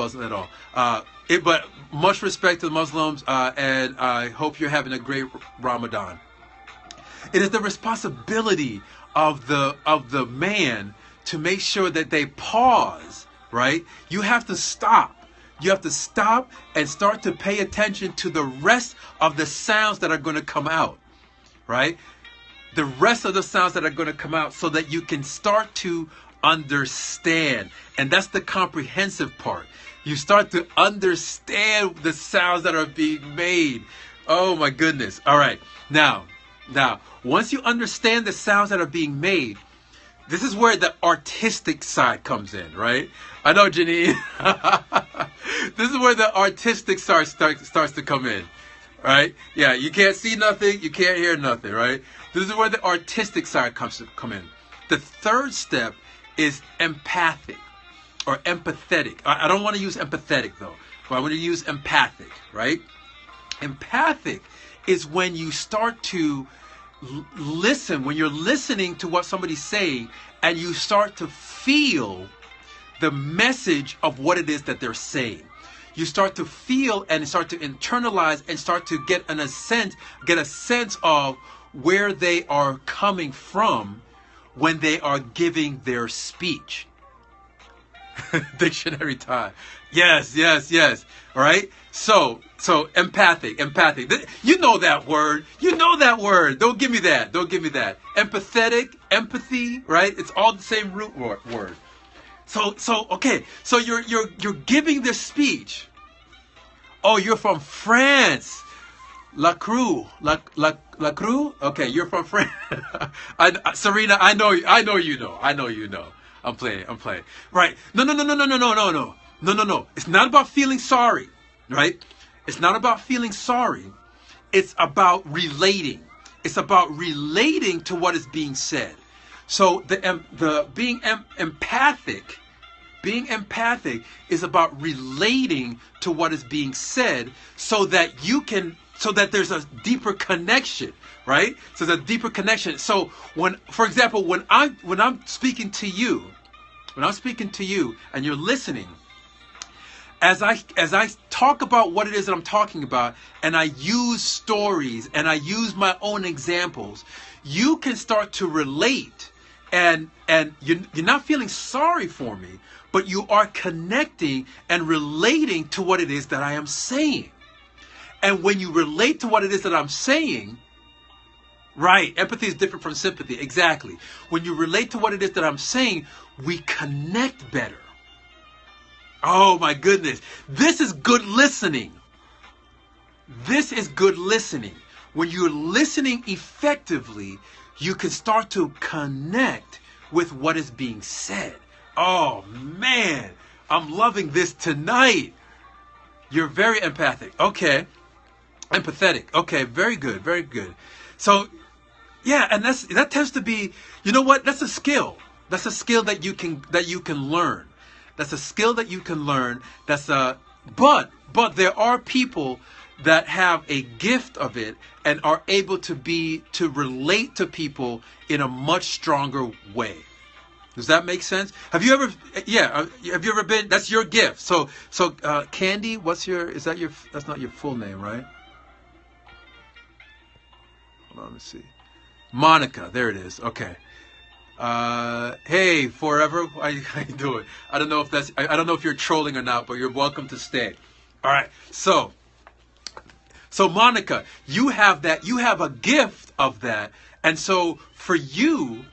Muslim at all. But much respect to the Muslims, and I hope you're having a great Ramadan. It is the responsibility of the man to make sure that they pause, right? You have to stop. You have to stop and start to pay attention to the rest of the sounds that are going to come out, right? The rest of the sounds that are going to come out, so that you can start to understand. And that's the comprehensive part. You start to understand the sounds that are being made. Oh my goodness. All right. Now, once you understand the sounds that are being made, this is where the artistic side comes in, right? I know, Janine. This is where the artistic side starts to come in, right? Yeah, you can't see nothing, you can't hear nothing, right? This is where the artistic side comes to come in. The third step is empathic or empathetic. I don't want to use empathetic though, but I want to use empathic, right? Empathic is when you start to listen, when you're listening to what somebody's saying, and you start to feel the message of what it is that they're saying. You start to feel and start to internalize and start to get a sense of where they are coming from when they are giving their speech. Dictionary time. Yes. All right. So empathic. You know that word. Don't give me that. Empathetic, empathy, right? It's all the same root word. Okay. So you're giving this speech. Oh, you're from France. La Cruz. Okay, you're from France. Serena, I know you know. I'm playing. Right. No. It's not about feeling sorry, right? It's not about feeling sorry. It's about relating. It's about relating to what is being said. So being empathic is about relating to what is being said, so that there's a deeper connection, right? So there's a deeper connection. So for example, when I'm speaking to you, and you're listening, as I talk about what it is that I'm talking about, and I use stories and I use my own examples, you can start to relate, and you're not feeling sorry for me, but you are connecting and relating to what it is that I am saying. And when you relate to what it is that I'm saying, right, empathy is different from sympathy, exactly. When you relate to what it is that I'm saying, we connect better. Oh my goodness. This is good listening. When you're listening effectively, you can start to connect with what is being said. Oh man, I'm loving this tonight. You're very empathic. Okay. Empathetic. Okay, very good. So, yeah, and that tends to be, you know what? That's a skill. That's a skill that you can learn. That's a skill that you can learn. But there are people that have a gift of it and are able to relate to people in a much stronger way. Does that make sense? Have you ever been, that's your gift. So Candy, that's not your full name, right? Hold on, let me see. Monica, there it is. Okay. Hey, Forever, how you doing? I don't know if you're trolling or not, but you're welcome to stay. All right. So Monica, you have a gift of that. And so for you,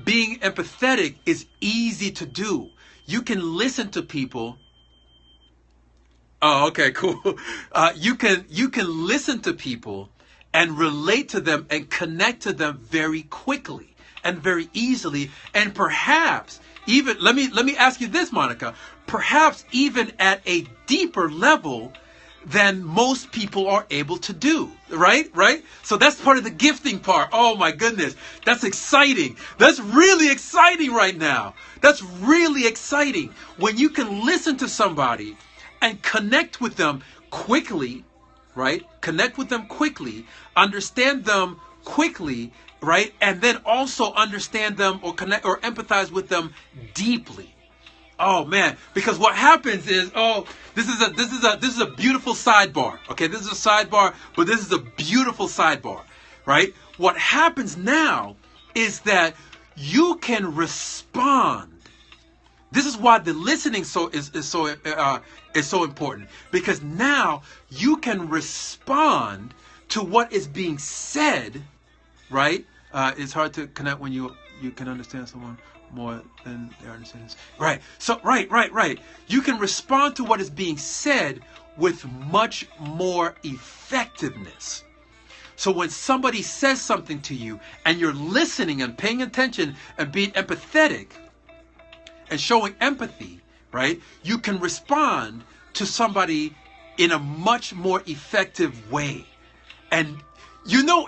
being empathetic is easy to do. You can listen to people. Oh, okay, cool. You can listen to people and relate to them and connect to them very quickly and very easily, and perhaps even, let me ask you this, Monica, perhaps even at a deeper level than most people are able to do, right? So that's part of the gifting part. Oh my goodness, that's exciting. That's really exciting right now. That's really exciting when you can listen to somebody and connect with them quickly, right? Connect with them quickly, understand them quickly, right? And then also understand them or connect or empathize with them deeply. Oh man, because what happens is, this is a beautiful sidebar. Okay, this is a sidebar, but this is a beautiful sidebar, right? What happens now is that you can respond. This is why the listening is so important, because now you can respond to what is being said, right? It's hard to connect when you can understand someone more than they understand. Right. So right. You can respond to what is being said with much more effectiveness. So when somebody says something to you and you're listening and paying attention and being empathetic and showing empathy, right? You can respond to somebody in a much more effective way. And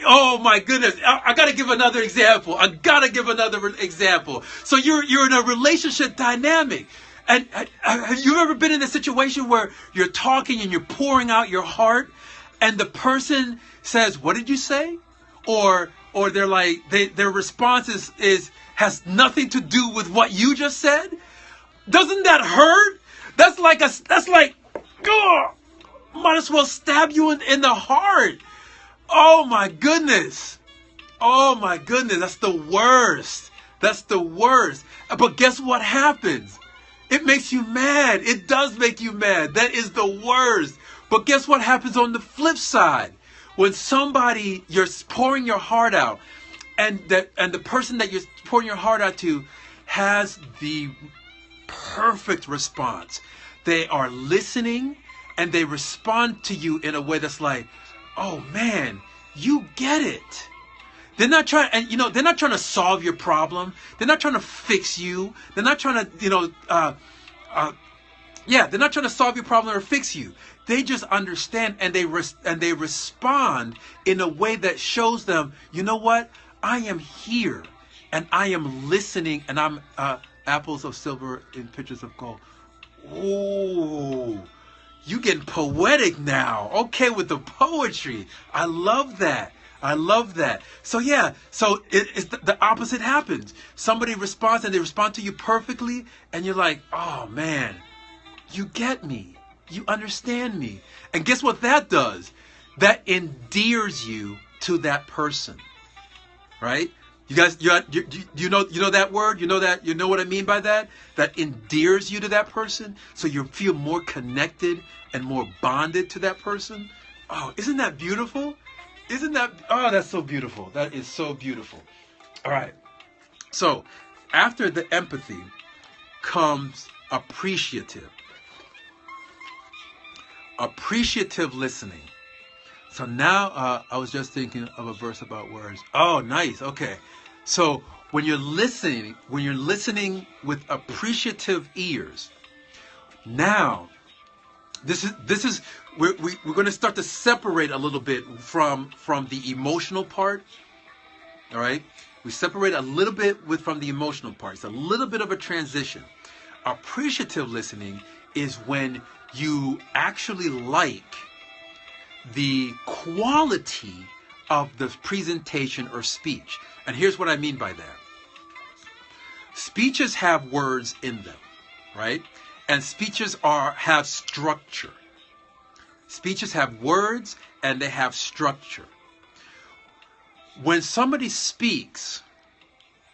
oh my goodness, I got to give another example. So you're in a relationship dynamic. And have you ever been in a situation where you're talking and you're pouring out your heart and the person says, "What did you say?" Or they're like, their response has nothing to do with what you just said? Doesn't that hurt? That's like, ugh, might as well stab you in the heart. Oh my goodness. That's the worst. But guess what happens? It makes you mad. It does make you mad. That is the worst. But guess what happens on the flip side? When somebody, you're pouring your heart out, and the person that you're pouring your heart out to has the perfect response. They are listening and they respond to you in a way that's like, "Oh man, you get it." They're not trying, and they're not trying to solve your problem. They're not trying to fix you. They're not trying to, they're not trying to solve your problem or fix you. They just understand and they respond in a way that shows them, you know what? I am here and I am listening, and I'm apples of silver in pitchers of gold. Oh, you getting poetic now. Okay, with the poetry. I love that. So it's the opposite happens. Somebody responds and they respond to you perfectly, and you're like, "Oh man, you get me. You understand me." And guess what that does? That endears you to that person. Right? You guys, you know that word? You know what I mean by that? That endears you to that person, so you feel more connected and more bonded to that person. Oh, isn't that beautiful? That's so beautiful. That is so beautiful. All right. So after the empathy comes appreciative listening. So now I was just thinking of a verse about words. Oh, nice. Okay. So when you're listening with appreciative ears, now this is we're going to start to separate a little bit from the emotional part. All right, we separate a little bit from the emotional part. It's a little bit of a transition. Appreciative listening is when you actually like the quality of the presentation or speech. And here's what I mean by that. Speeches have words in them, right? And speeches have structure. Speeches have words and they have structure. When somebody speaks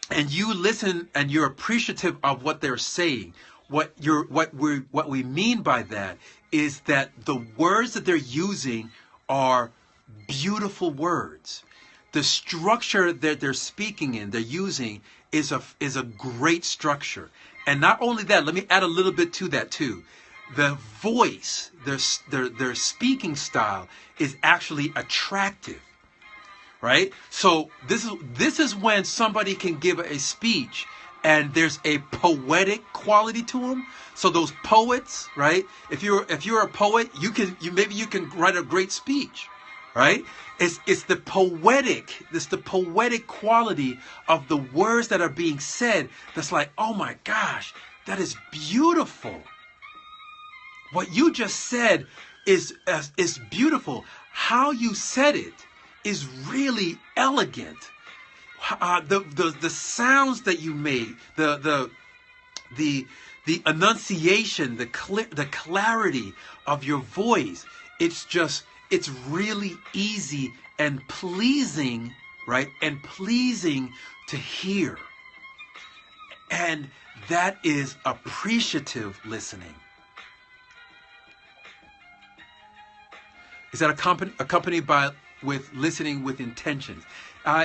and you listen and you're appreciative of what they're saying, what we mean by that is that the words that they're using are beautiful words. The structure that they're speaking in, they're using is a great structure. And not only that, let me add a little bit to that too. The voice, their speaking style is actually attractive, right? So this is when somebody can give a speech and there's a poetic quality to them. So those poets, right? If you're a poet, maybe you can write a great speech, right? It's the poetic quality of the words that are being said that's like, "Oh my gosh, that is beautiful. What you just said is beautiful. How you said it is really elegant. The sounds that you made, the the enunciation, the clarity of your voice. It's really easy and pleasing, right? And pleasing to hear. And that is appreciative listening. Is that accompanied with listening with intentions?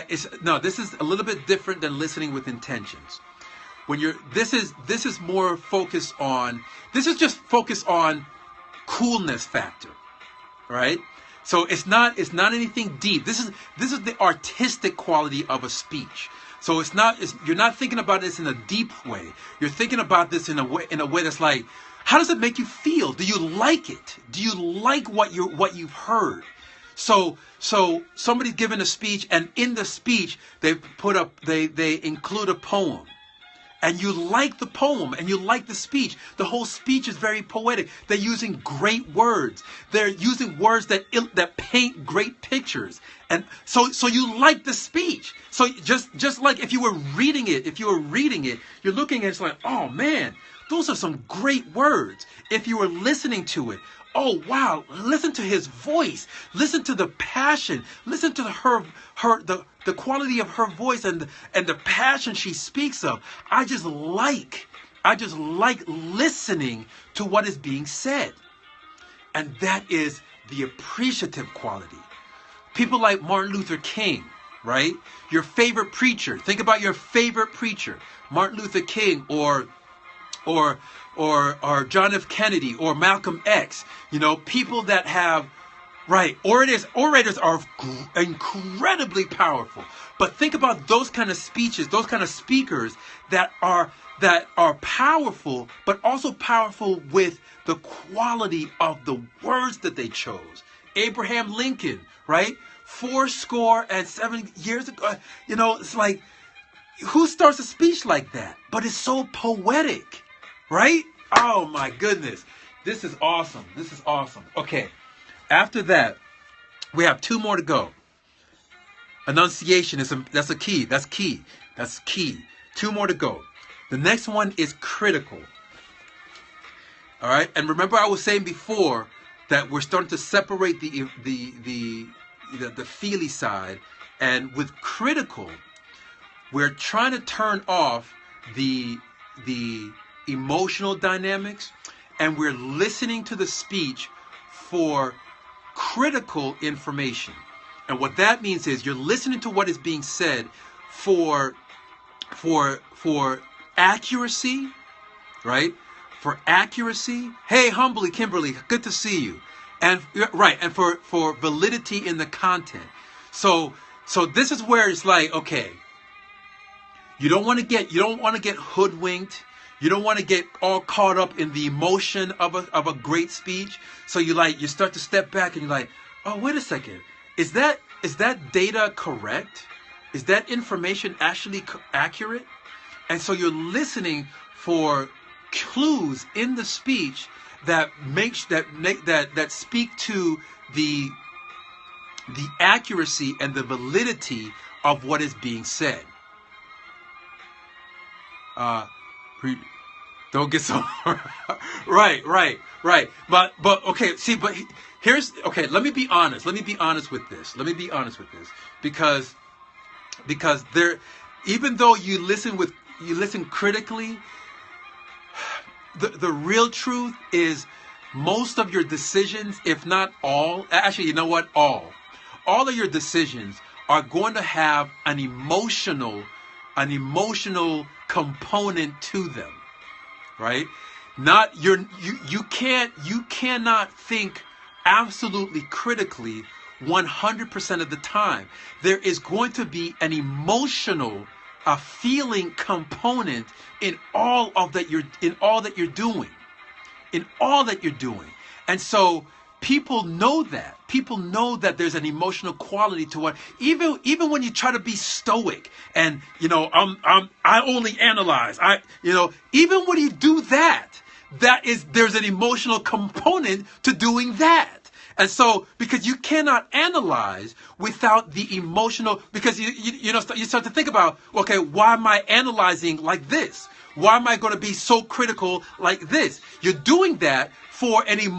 This is a little bit different than listening with intentions. This is more focused on, this is just focused on coolness factor, right? So it's not anything deep. This is the artistic quality of a speech. So you're not thinking about this in a deep way. You're thinking about this in a way that's like, how does it make you feel? Do you like it? Do you like what you've heard? So somebody's giving a speech, and in the speech they include a poem. And you like the poem, and you like the speech. The whole speech is very poetic. They're using great words. They're using words that paint great pictures. And so you like the speech. So just like if you were reading it, you're looking at it, it's like, oh man, those are some great words. If you were listening to it, oh wow, listen to his voice. Listen to the passion. Listen to the quality of her voice and the passion she speaks of. I just like listening to what is being said. And that is the appreciative quality. People like Martin Luther King, right? Your favorite preacher. Think about your favorite preacher. Martin Luther King or John F. Kennedy or Malcolm X. People that have, right, orators are incredibly powerful. But think about those kind of speeches, those kind of speakers that are powerful, but also powerful with the quality of the words that they chose. Abraham Lincoln, right? 70 years ago. It's like, who starts a speech like that? But it's so poetic, right? Oh my goodness. This is awesome. This is awesome. Okay. After that, we have 2 more to go. Enunciation that's a key. That's key. That's key. 2 more to go. The next one is critical. All right. And remember, I was saying before that we're starting to separate the feely side, and with critical, we're trying to turn off the emotional dynamics, and we're listening to the speech for critical information. And what that means is you're listening to what is being said for accuracy, right? For accuracy. Hey, humbly, Kimberly, good to see you. And right, and for validity in the content. So this is where it's like, okay, you don't want to get hoodwinked. You don't want to get all caught up in the emotion of a great speech. So you start to step back and you're like, oh, wait a second. Is that data correct? Is that information actually accurate? And so you're listening for clues in the speech that speak to the accuracy and the validity of what is being said. Don't get so right. But okay. See, but here's okay. Let me be honest. Let me be honest with this. Because there, even though you listen critically, the real truth is most of your decisions, if not all, actually, you know what? All of your decisions are going to have an emotional component to them, right? You cannot think absolutely critically 100% of the time. There is going to be an emotional, a feeling component in all that you're doing. And so people know that. People know that there's an emotional quality to it. Even when you try to be stoic and, I only analyze. Even when you do that, there's an emotional component to doing that. And so, because you cannot analyze without the emotional, because you start to think about, okay, why am I analyzing like this? Why am I going to be so critical like this? You're doing that for an